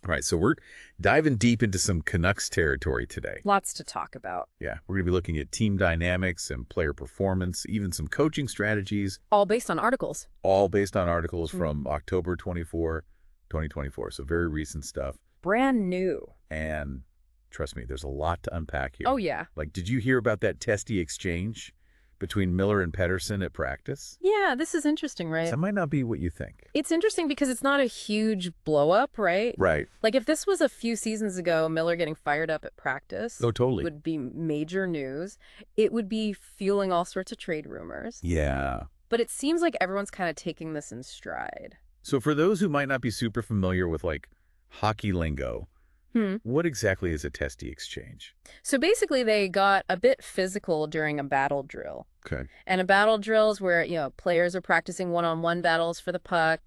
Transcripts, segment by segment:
Right, so we're diving deep into some Canucks territory today. Lots to talk about. Yeah, we're going to be looking at team dynamics and player performance, even some coaching strategies, All based on articles. all based on articles Mm. from October 24, 2024. So very recent stuff. Brand new. And trust me, there's a lot to unpack here. Oh, yeah. Like, did you hear about that testy exchange between Miller and Pettersson at practice? Yeah, this is interesting, right? That might not be what you think. It's interesting because it's not a huge blow up, right? Right. Like if this was a few seasons ago, Miller getting fired up at practice Oh, totally. would be major news. It would be fueling all sorts of trade rumors. Yeah. But it seems like everyone's kind of taking this in stride. So for those who might not be super familiar with, like, hockey lingo, what exactly is a testy exchange? So basically they got a bit physical during a battle drill. Okay. And a battle drill is where, players are practicing one-on-one battles for the puck,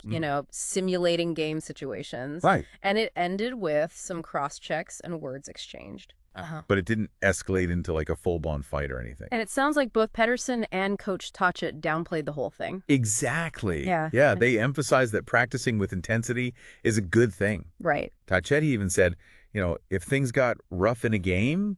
simulating game situations. Right. And it ended with some cross-checks and words exchanged. But it didn't escalate into like a full-blown fight or anything. And it sounds like both Pettersson and Coach Tocchet downplayed the whole thing. Exactly. Yeah. Yeah, they emphasized that practicing with intensity is a good thing. Right. Tocchet even said, if things got rough in a game,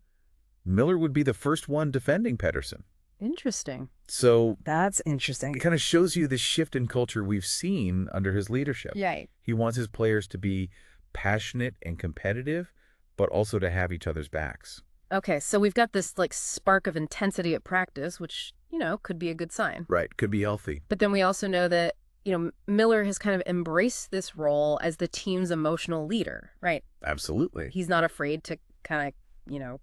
Miller would be the first one defending Pettersson. Interesting. So That's interesting. it kind of shows you the shift in culture we've seen under his leadership. Right. He wants his players to be passionate and competitive, but also to have each other's backs. Okay, so we've got this spark of intensity at practice, which, could be a good sign. Right. Could be healthy. But then we also know that, Miller has kind of embraced this role as the team's emotional leader, right? Absolutely. He's not afraid to kind of,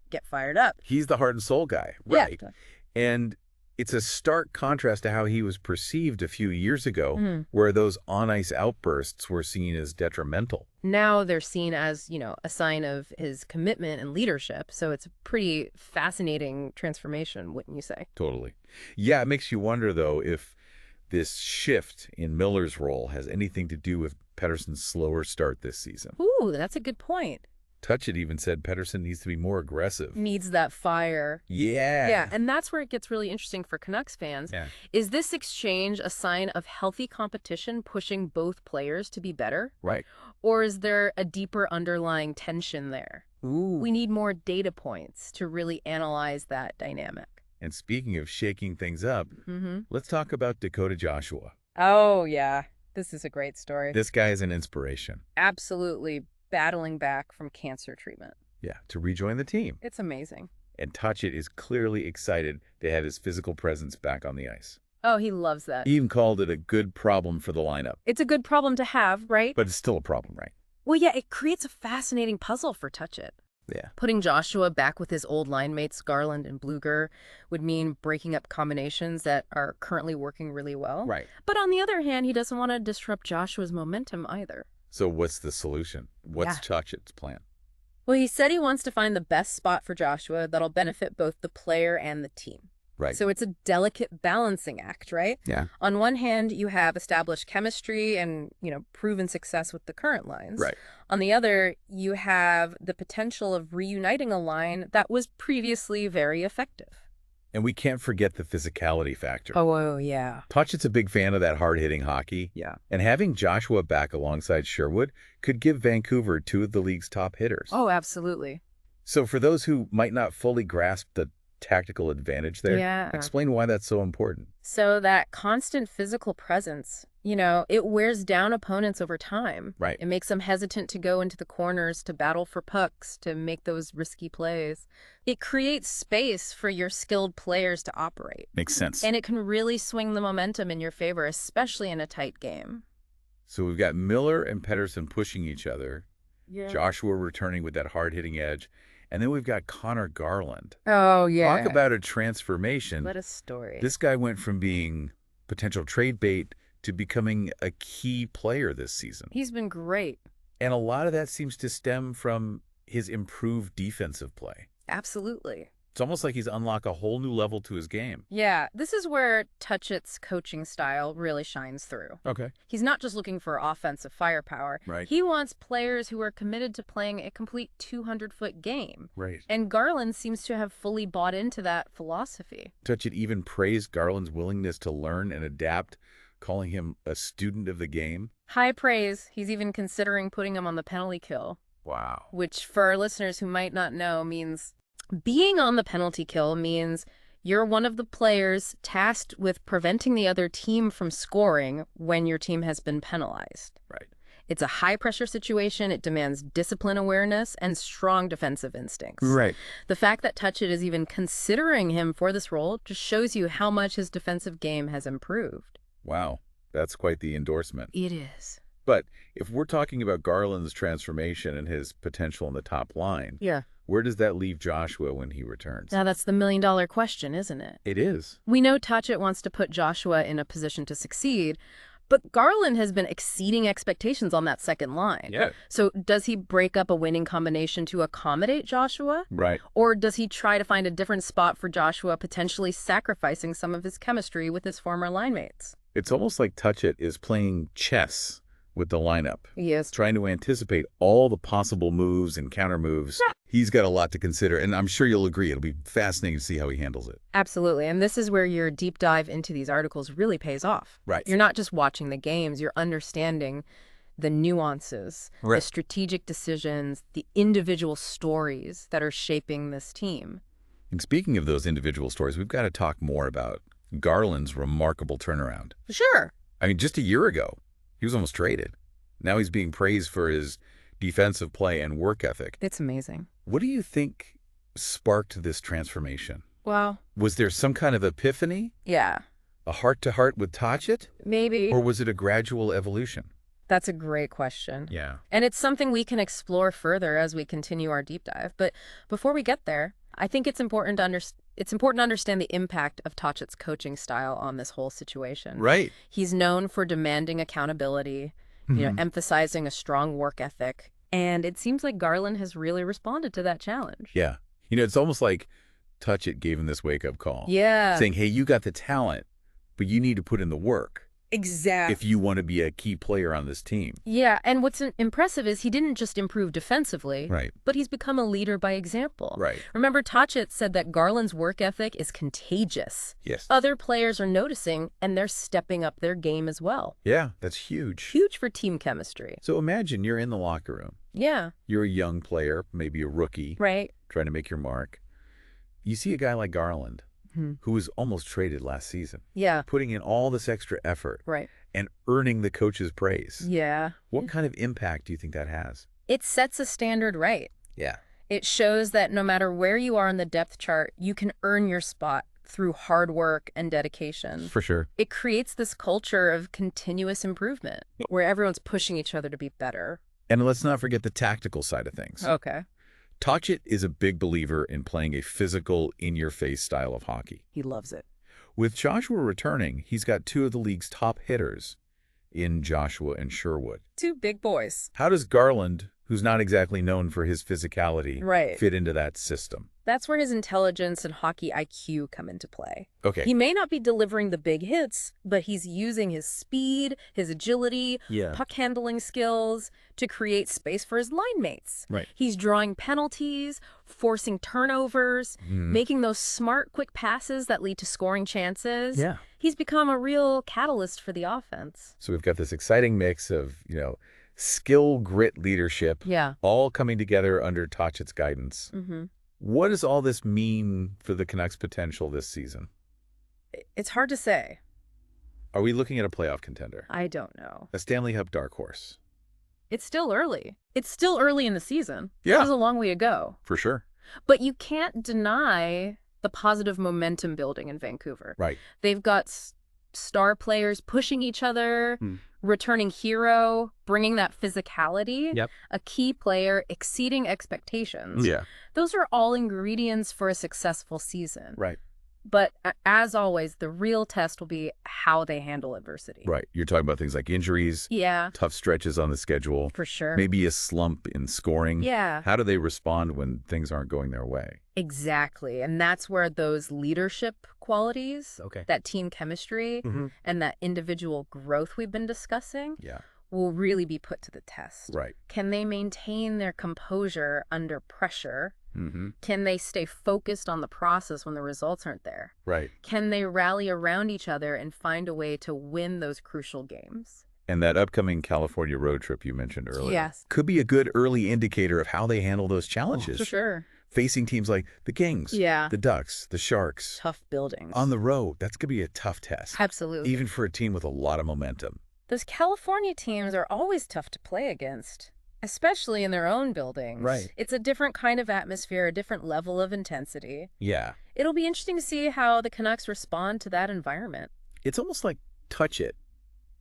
get fired up. He's the heart and soul guy. Right. Yeah. And it's a stark contrast to how he was perceived a few years ago, where those on-ice outbursts were seen as detrimental. Now they're seen as, a sign of his commitment and leadership. So it's a pretty fascinating transformation, wouldn't you say? Totally. Yeah, it makes you wonder, though, if this shift in Miller's role has anything to do with Pettersson's slower start this season. Ooh, that's a good point. Tocchet even said Pettersson needs to be more aggressive. Needs that fire. Yeah. Yeah, and that's where it gets really interesting for Canucks fans. Yeah. Is this exchange a sign of healthy competition pushing both players to be better? Right. Or is there a deeper underlying tension there? Ooh. We need more data points to really analyze that dynamic. And speaking of shaking things up, let's talk about Dakota Joshua. Oh, yeah. This is a great story. This guy is an inspiration. Absolutely battling back from cancer treatment. Yeah, to rejoin the team. It's amazing. And Tocchet is clearly excited to have his physical presence back on the ice. Oh, he loves that. He even called it a good problem for the lineup. It's a good problem to have, right? But it's still a problem, right? Well, yeah, it creates a fascinating puzzle for Tocchet. Yeah. Putting Joshua back with his old line mates Garland and Bluger would mean breaking up combinations that are currently working really well. Right. But on the other hand, he doesn't want to disrupt Joshua's momentum either. So what's the solution? What's Tocchet's plan? Well, he said he wants to find the best spot for Joshua that'll benefit both the player and the team. Right. So it's a delicate balancing act, right? Yeah. On one hand, you have established chemistry and, proven success with the current lines. Right. On the other, you have the potential of reuniting a line that was previously very effective. And we can't forget the physicality factor. Oh, yeah. Tocchet's a big fan of that hard-hitting hockey. Yeah. And having Joshua back alongside Sherwood could give Vancouver two of the league's top hitters. Oh, absolutely. So for those who might not fully grasp the tactical advantage there, explain why that's so important. So that constant physical presence, it wears down opponents over time. Right. It makes them hesitant to go into the corners, to battle for pucks, to make those risky plays. It creates space for your skilled players to operate. Makes sense. And it can really swing the momentum in your favor, especially in a tight game. So we've got Miller and Pettersson pushing each other. Yeah. Joshua returning with that hard-hitting edge. And then we've got Connor Garland. Oh, yeah. Talk about a transformation. What a story. This guy went from being potential trade bait to becoming a key player this season. He's been great. And a lot of that seems to stem from his improved defensive play. Absolutely. It's almost like he's unlocked a whole new level to his game. Yeah, this is where Tocchet's coaching style really shines through. Okay. He's not just looking for offensive firepower. Right. He wants players who are committed to playing a complete 200-foot game. Right. And Garland seems to have fully bought into that philosophy. Tocchet even praised Garland's willingness to learn and adapt calling him a student of the game. High praise. He's even considering putting him on the penalty kill. Wow. Which, for our listeners who might not know, means being on the penalty kill means you're one of the players tasked with preventing the other team from scoring when your team has been penalized. Right. It's a high-pressure situation. It demands discipline awareness and strong defensive instincts. Right. The fact that Touchett is even considering him for this role just shows you how much his defensive game has improved. Wow. That's quite the endorsement. It is. But if we're talking about Garland's transformation and his potential in the top line, where does that leave Joshua when he returns? Now that's the million-dollar question, isn't it? It is. We know Touchett wants to put Joshua in a position to succeed, but Garland has been exceeding expectations on that second line. Yeah. So does he break up a winning combination to accommodate Joshua? Right. Or does he try to find a different spot for Joshua, potentially sacrificing some of his chemistry with his former line mates? It's almost like Touchett is playing chess with the lineup. He is. Trying to anticipate all the possible moves and counter moves. He's got a lot to consider, and I'm sure you'll agree it'll be fascinating to see how he handles it. Absolutely. And this is where your deep dive into these articles really pays off. Right. You're not just watching the games, you're understanding the nuances, the strategic decisions, the individual stories that are shaping this team. And speaking of those individual stories, we've got to talk more about Garland's remarkable turnaround. Sure. I mean, just a year ago, he was almost traded. Now he's being praised for his defensive play and work ethic. It's amazing. What do you think sparked this transformation? Well, Was there some kind of epiphany? yeah, A heart-to-heart with Touchett? maybe. Or was it a gradual evolution? That's a great question. Yeah. And it's something we can explore further as we continue our deep dive. But before we get there, I think it's important to understand the impact of Touchett's coaching style on this whole situation. Right. He's known for demanding accountability, emphasizing a strong work ethic. And it seems like Garland has really responded to that challenge. Yeah. You know, it's almost like Touchett gave him this wake-up call. Yeah. Saying, hey, you got the talent, but you need to put in the work Exactly. if you want to be a key player on this team. Yeah, and what's impressive is he didn't just improve defensively, Right. but he's become a leader by example. Right. Remember, Touchett said that Garland's work ethic is contagious. Yes. Other players are noticing, and they're stepping up their game as well. Yeah, that's huge. Huge for team chemistry. So imagine you're in the locker room. Yeah. You're a young player, maybe a rookie, Right. trying to make your mark. You see a guy like Garland, Hmm. who was almost traded last season, Yeah. putting in all this extra effort Right. and earning the coach's praise. Yeah. What kind of impact do you think that has? It sets a standard right. Yeah. It shows that no matter where you are in the depth chart, you can earn your spot through hard work and dedication. For sure. It creates this culture of continuous improvement where everyone's pushing each other to be better. And let's not forget the tactical side of things. Okay. Touchett is a big believer in playing a physical, in-your-face style of hockey. He loves it. With Joshua returning, he's got two of the league's top hitters in Joshua and Sherwood. Two big boys. How does Garland, who's not exactly known for his physicality, Right. fit into that system? That's where his intelligence and hockey IQ come into play. Okay. He may not be delivering the big hits, but he's using his speed, his agility, puck handling skills to create space for his line mates. Right. He's drawing penalties, forcing turnovers, making those smart, quick passes that lead to scoring chances. Yeah. He's become a real catalyst for the offense. So we've got this exciting mix of, skill, grit, leadership, Yeah. all coming together under Touchett's guidance. Mm-hmm. What does all this mean for the Canucks' potential this season? It's hard to say. Are we looking at a playoff contender? I don't know. A Stanley Cup dark horse? It's still early. It's still early in the season. Yeah. There's a long way to go. For sure. But you can't deny the positive momentum building in Vancouver. Right. They've got star players pushing each other, returning hero, bringing that physicality, a key player exceeding expectations. Yeah. Those are all ingredients for a successful season. Right. But as always, the real test will be how they handle adversity. Right. You're talking about things like injuries, Yeah, tough stretches on the schedule, for sure. maybe a slump in scoring. Yeah. How do they respond when things aren't going their way? Exactly. And that's where those leadership qualities, that team chemistry, and that individual growth we've been discussing Yeah. will really be put to the test. Right. Can they maintain their composure under pressure Can they stay focused on the process when the results aren't there? Right. Can they rally around each other and find a way to win those crucial games? And that upcoming California road trip you mentioned earlier Yes. could be a good early indicator of how they handle those challenges. For sure. Facing teams like the Kings, the Ducks, the Sharks. Tough buildings. On the road, that's going to be a tough test. Absolutely. Even for a team with a lot of momentum. Those California teams are always tough to play against, especially in their own buildings. Right. It's a different kind of atmosphere, a different level of intensity. Yeah. It'll be interesting to see how the Canucks respond to that environment. It's almost like Touch It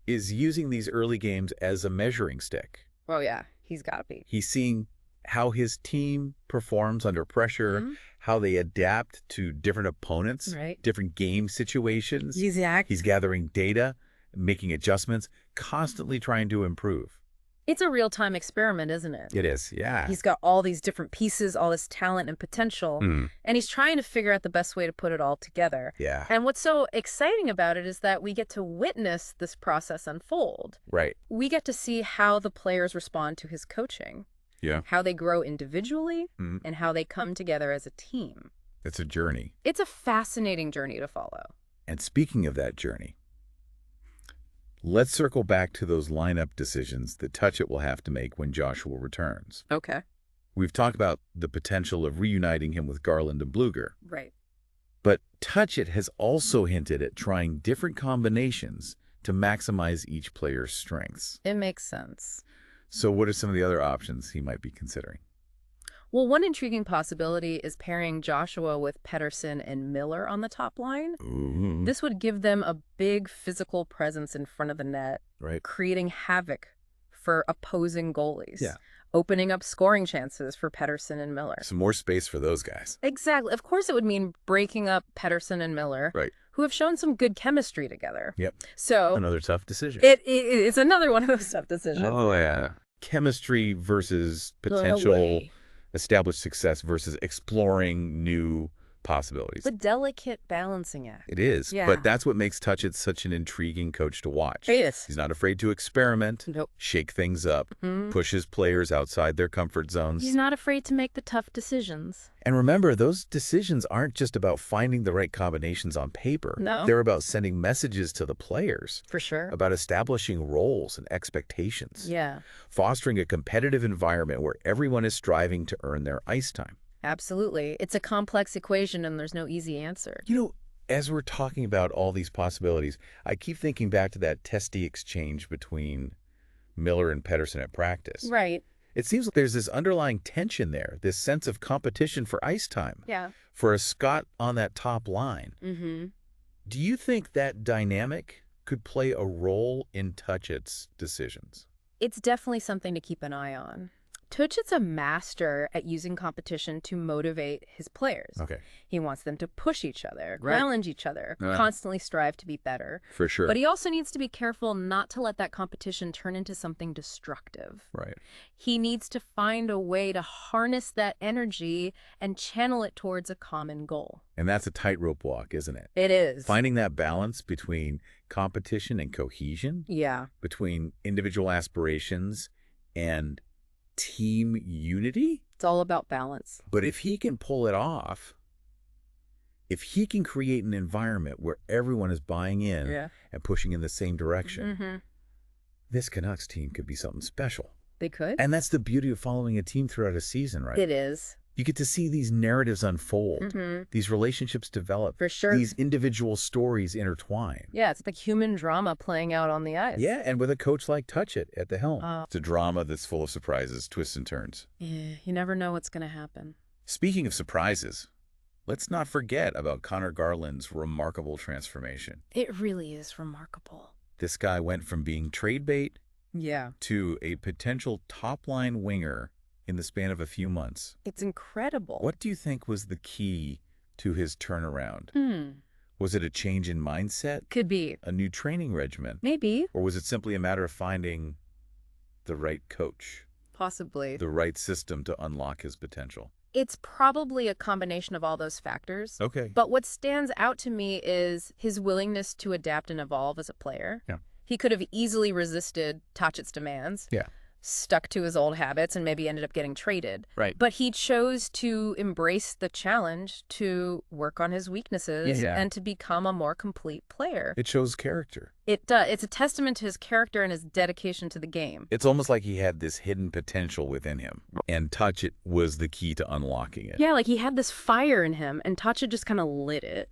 is using these early games as a measuring stick. Oh, yeah. He's got to be. He's seeing how his team performs under pressure, how they adapt to different opponents, different game situations. Exactly. He's gathering data, making adjustments, constantly trying to improve. It's a real-time experiment, isn't it? It is, yeah. He's got all these different pieces, all this talent and potential, and he's trying to figure out the best way to put it all together. Yeah. And what's so exciting about it is that we get to witness this process unfold. Right. We get to see how the players respond to his coaching. Yeah. How they grow individually and how they come together as a team. It's a journey. It's a fascinating journey to follow. And speaking of that journey, let's circle back to those lineup decisions that Touch It will have to make when Joshua returns. Okay. We've talked about the potential of reuniting him with Garland and Blueger. Right. But Touch It has also hinted at trying different combinations to maximize each player's strengths. It makes sense. So what are some of the other options he might be considering? Well, one intriguing possibility is pairing Joshua with Pettersson and Miller on the top line. Ooh. This would give them a big physical presence in front of the net, creating havoc for opposing goalies, opening up scoring chances for Pettersson and Miller. Some more space for those guys. Exactly. Of course, it would mean breaking up Pettersson and Miller, who have shown some good chemistry together. Yep. So another tough decision. It's another one of those tough decisions. Oh, yeah. Chemistry versus potential established success versus exploring new possibilities. The delicate balancing act. It is. Yeah. But that's what makes Touch It such an intriguing coach to watch. It is. He's not afraid to experiment, shake things up, pushes players outside their comfort zones. He's not afraid to make the tough decisions. And remember, those decisions aren't just about finding the right combinations on paper. No. They're about sending messages to the players. For sure. About establishing roles and expectations. Yeah. Fostering a competitive environment where everyone is striving to earn their ice time. Absolutely. It's a complex equation and there's no easy answer. You know, as we're talking about all these possibilities, I keep thinking back to that testy exchange between Miller and Pettersson at practice. Right. It seems like there's this underlying tension there, this sense of competition for ice time. Yeah. For a Scott on that top line. Do you think that dynamic could play a role in Touch It's decisions? It's definitely something to keep an eye on. Touch It's a master at using competition to motivate his players. Okay. He wants them to push each other, challenge each other, constantly strive to be better. For sure. But he also needs to be careful not to let that competition turn into something destructive. Right. He needs to find a way to harness that energy and channel it towards a common goal. And that's a tightrope walk, isn't it? It is. Finding that balance between competition and cohesion. Yeah. Between individual aspirations and team unity. It's all about balance. But if he can pull it off, if he can create an environment where everyone is buying in and pushing in the same direction, this Canucks team could be something special. They could. And that's the beauty of following a team throughout a season, right? It is. You get to see these narratives unfold, these relationships develop, for sure, these individual stories intertwine. Yeah, it's like human drama playing out on the ice. Yeah, and with a coach like Touch It at the helm. It's a drama that's full of surprises, twists and turns. Yeah, you never know what's going to happen. Speaking of surprises, let's not forget about Connor Garland's remarkable transformation. It really is remarkable. This guy went from being trade bait to a potential top-line winger in the span of a few months. It's incredible. What do you think was the key to his turnaround? Was it a change in mindset? Could be. A new training regimen? Maybe. Or was it simply a matter of finding the right coach? Possibly. The right system to unlock his potential? It's probably a combination of all those factors. Okay. But what stands out to me is his willingness to adapt and evolve as a player. Yeah. He could have easily resisted Touch It's demands. Yeah. stuck to his old habits and maybe ended up getting traded. Right. But he chose to embrace the challenge to work on his weaknesses and to become a more complete player. It shows character. It does. It's a testament to his character and his dedication to the game. It's almost like he had this hidden potential within him, and Touch It was the key to unlocking it. Yeah, like he had this fire in him, and Touch It just kind of lit it.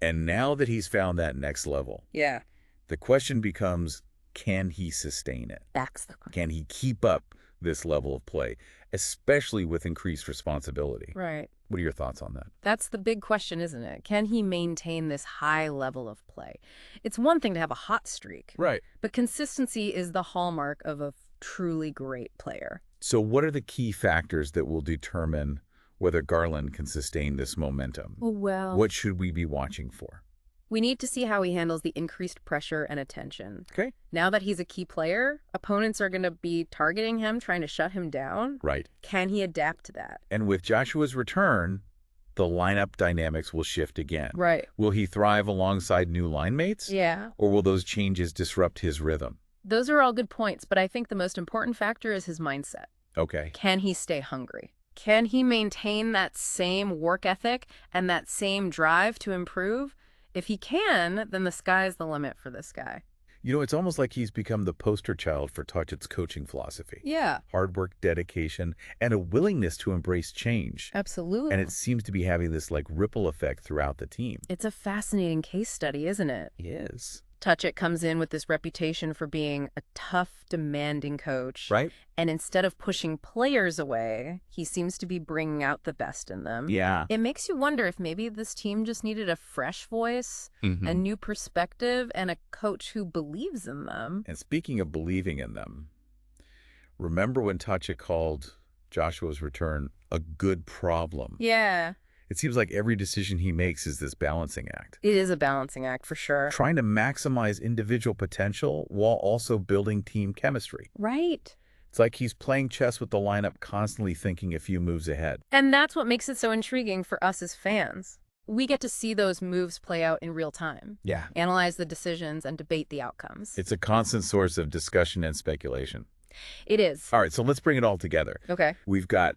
And now that he's found that next level, the question becomes, can he sustain it? That's the question. Can he keep up this level of play, especially with increased responsibility? Right. What are your thoughts on that? That's the big question, isn't it? Can he maintain this high level of play? It's one thing to have a hot streak. Right. But consistency is the hallmark of a truly great player. So what are the key factors that will determine whether Garland can sustain this momentum? Well, what should we be watching for? We need to see how he handles the increased pressure and attention. Okay. Now that he's a key player, opponents are going to be targeting him, trying to shut him down. Right. Can he adapt to that? And with Joshua's return, the lineup dynamics will shift again. Right. Will he thrive alongside new line mates? Yeah. Or will those changes disrupt his rhythm? Those are all good points, but I think the most important factor is his mindset. Okay. Can he stay hungry? Can he maintain that same work ethic and that same drive to improve? If he can, then the sky's the limit for this guy. You know, it's almost like he's become the poster child for Touch It's coaching philosophy. Yeah. Hard work, dedication, and a willingness to embrace change. Absolutely. And it seems to be having this like ripple effect throughout the team. It's a fascinating case study, isn't it? Yes. Touch It comes in with this reputation for being a tough, demanding coach. Right. And instead of pushing players away, he seems to be bringing out the best in them. Yeah. It makes you wonder if maybe this team just needed a fresh voice, a new perspective, and a coach who believes in them. And speaking of believing in them, remember when Touch It called Joshua's return a good problem? Yeah. It seems like every decision he makes is this balancing act. It is a balancing act, for sure. Trying to maximize individual potential while also building team chemistry. Right. It's like he's playing chess with the lineup, constantly thinking a few moves ahead. And that's what makes it so intriguing for us as fans. We get to see those moves play out in real time. Yeah. Analyze the decisions and debate the outcomes. It's a constant source of discussion and speculation. It is. All right, so let's bring it all together. Okay. We've got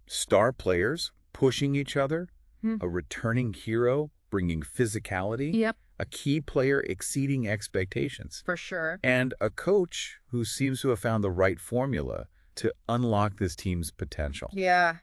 star players pushing each other, a returning hero bringing physicality, Yep. a key player exceeding expectations, For sure. and a coach who seems to have found the right formula to unlock this team's potential. Yeah.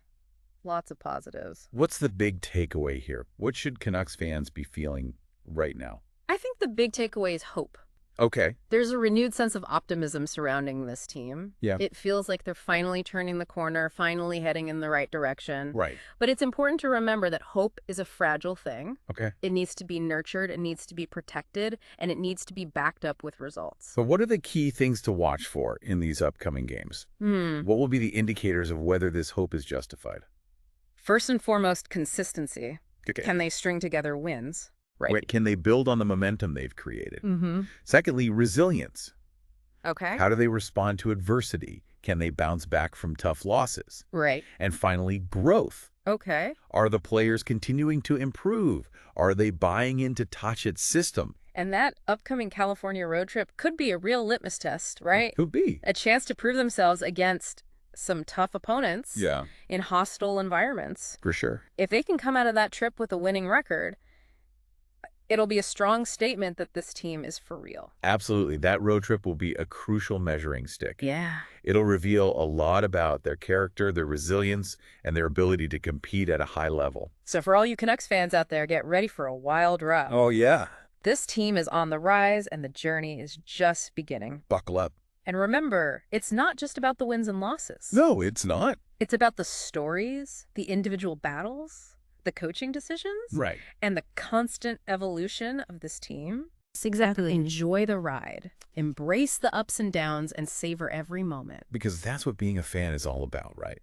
Lots of positives. What's the big takeaway here? What should Canucks fans be feeling right now? I think the big takeaway is hope. Okay. There's a renewed sense of optimism surrounding this team. Yeah. It feels like they're finally turning the corner, finally heading in the right direction. Right. But it's important to remember that hope is a fragile thing. Okay. It needs to be nurtured, it needs to be protected, and it needs to be backed up with results. So what are the key things to watch for in these upcoming games? What will be the indicators of whether this hope is justified? First and foremost, consistency. Okay. Can they string together wins? Right. Wait, can they build on the momentum they've created? Mm-hmm. Secondly, resilience. Okay. How do they respond to adversity? Can they bounce back from tough losses? Right. And finally, growth. Okay. Are the players continuing to improve? Are they buying into Touch It's system? And that upcoming California road trip could be a real litmus test, right? Could be. A chance to prove themselves against some tough opponents Yeah, in hostile environments. for sure. If they can come out of that trip with a winning record, it'll be a strong statement that this team is for real. Absolutely. That road trip will be a crucial measuring stick. Yeah. It'll reveal a lot about their character, their resilience, and their ability to compete at a high level. So for all you Canucks fans out there, get ready for a wild ride. Oh, yeah. This team is on the rise, and the journey is just beginning. Buckle up. And remember, it's not just about the wins and losses. No, it's not. It's about the stories, the individual battles, the coaching decisions, Right. and the constant evolution of this team. Exactly. Enjoy the ride. Embrace the ups and downs and savor every moment. Because that's what being a fan is all about, right?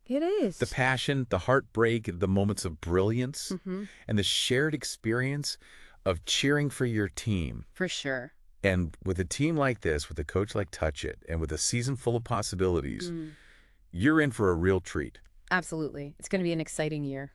It is. The passion, the heartbreak, the moments of brilliance, and the shared experience of cheering for your team. For sure. And with a team like this, with a coach like Touch It, and with a season full of possibilities, you're in for a real treat. Absolutely. It's going to be an exciting year.